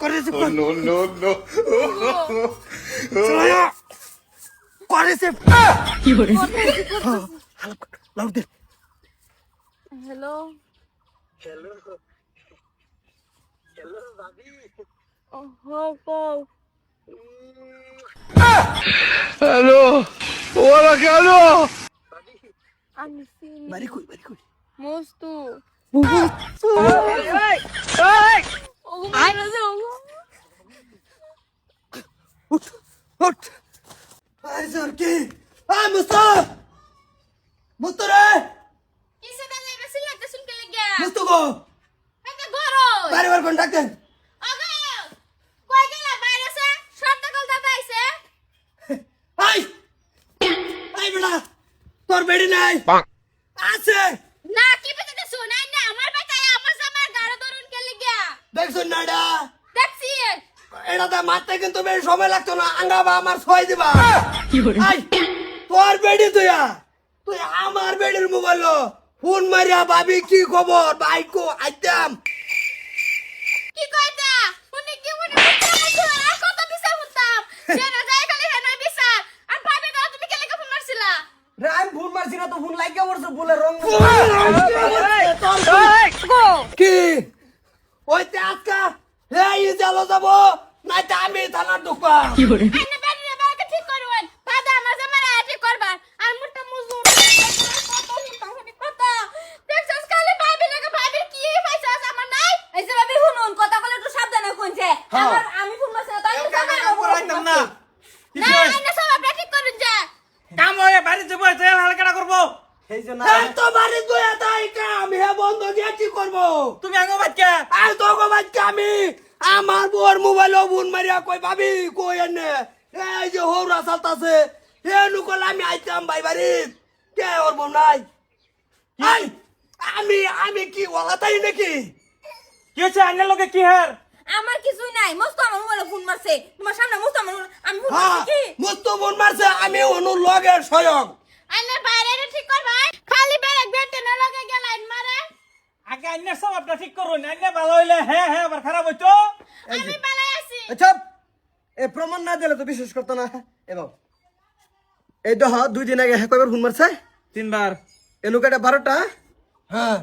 করেছে No, no, no. করেছে কি করে লাউড দে হ্যালো হ্যালো হ্যালো ভাবি কও Hello. Hola, Carlos. আমি চিনি বাড়ি কই মস্তু এই ওগো মারা যাও উঠ উঠ আরে স্যার কি মুস্তা রে কিসে দাঁড়িয়ে বেশি লাগতে শুনতে লাগা মুস্তু গো এটা গরো বাড়ি বার কোন ডাকতেন ওগো কই গেলা বাইরে আছে শর্ট কল দাদা আইছে আই আই বেটা তোর বেড়ি নাই আছে না কি পেতে শোনাই না আমার বাতায় আমার সামার গাড়ো ধরুন কে লাগা দেখছুন না এটা দেখছি এটাতে মারতে কিন্তু বেশি সময় লাগতো না আঙ্গাবা আমার ছয় দিবা কি করে আই তোর বেড়ি তুই আমার বেড়ির মোবাইল ফোন মারিয়া ভাবি কি খবর বাইকো আইতাম কি কইতা উনি কি উনি আর কত বিচার হতাম সেনা যায় খালি হেনা বিচার আর ভাবে দাও তুমি কে লাগা ফোন মারছিলা রাম ফোন মারছি না তো ফোন লাগিয়া পড়ছে বলে রং গো কি ওই আজকা এই জালো যাব নাই তা আমি থানার ঢুকবা কি করে আইনে বেরিয়ে বাকে ঠিক করবেন দাদা আমার জামারা ঠিক করবা আর মুটা মুজুর কত দেখছস খালি ভাবি লাগা ভাবি কি পয়সা আমার নাই এই যে ভাবি শুনুন কথা বলে একটু সাবধানে কোনছে আমার আমি ফোন মারছি না তাই করাইতাম না না আইনে সব আপনি ঠিক করুন যা কাম হয়ে বাড়ি যাবো তেল হালকাটা করবো এই যে না তো বাড়ি দুয়া তাই কাম হে বন্ধ দিয়ে কি করব তুমি আগে বাচ্চা আর তো গো বাচ্চা আমি আমার বোর মোবাইল ফোন মারিয়া কই ভাবি কই এনে এই যে হৌরা চালতাছে হে নুকল আমি আইতাম ভাই বাড়ি কে ওর বোন নাই আই আমি কি ওলাতাই নাকি কি হচ্ছে আইনের লোকে কি হার আমার কিছুই নাই মস্ত আমার মোবাইলে ফোন মারছে তোমার সামনে মস্ত আমার আমি ফোন হ্যাঁ মারছি কি মুস্তু ফোন মারছে আমি অনু লগের স্বয়ং আইনে বাইরে ঠিক করবা খালি বেরেক বেটে না লাগে গেলাইন মারে আগে আইনের সব আপনার ঠিক করুন আইনে ভালো হইলে হ্যাঁ হ্যাঁ আবার খারাপ হইতো আমি পালাই আছি আচ্ছা এ প্রমাণ না দিলে তো বিশ্বাস করতো না এবং এই তো হ্যাঁ 2 দিন আগে হ্যাঁ কয়বার ফোন মারছে 3 বার এনুকাটা 12টা হ্যাঁ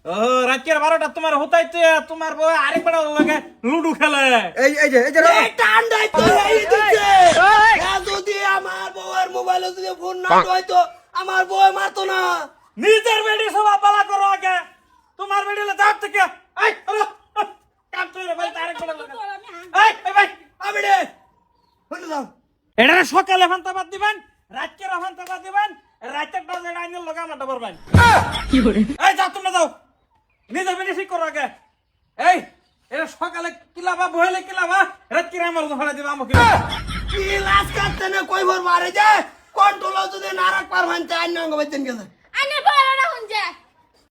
ও রাতের 12টা তোমার হতাইতে তোমার বউ আরেকবার লাগে লুডু খেলে এই যে টান্ডাই তো এই দিছে যদি আমার বউয়ের মোবাইলে যদি ফোন না হয়তো আমার বউ মারতো না নিজের বেডি সব পালা করো আগে তোমার বেডিলে দাঁত থেকে এই হলো কাম তুই ভাই আরেকবার লাগে এই ভাই আমি রে ফোন দাও এটা সকালে ফান্তাবাদ দিবেন রাতের ফান্তাবাদ দিবেন রাতের বাজে আইনের লগে আমারটা করবেন কি করে এই যাও তোমরা যাও নিজের বেডি ঠিক করো আগে এই এটা সকালে কিলাবা বহেলে কিলাবা রাত আমার ধরে দিবা আমাকে কি লাজ কাটতে না কইবার মারে যে কন্ট্রোল যদি না রাখবার ভানতে আইন না গবেন গেছে আইনে বড় না হুন যা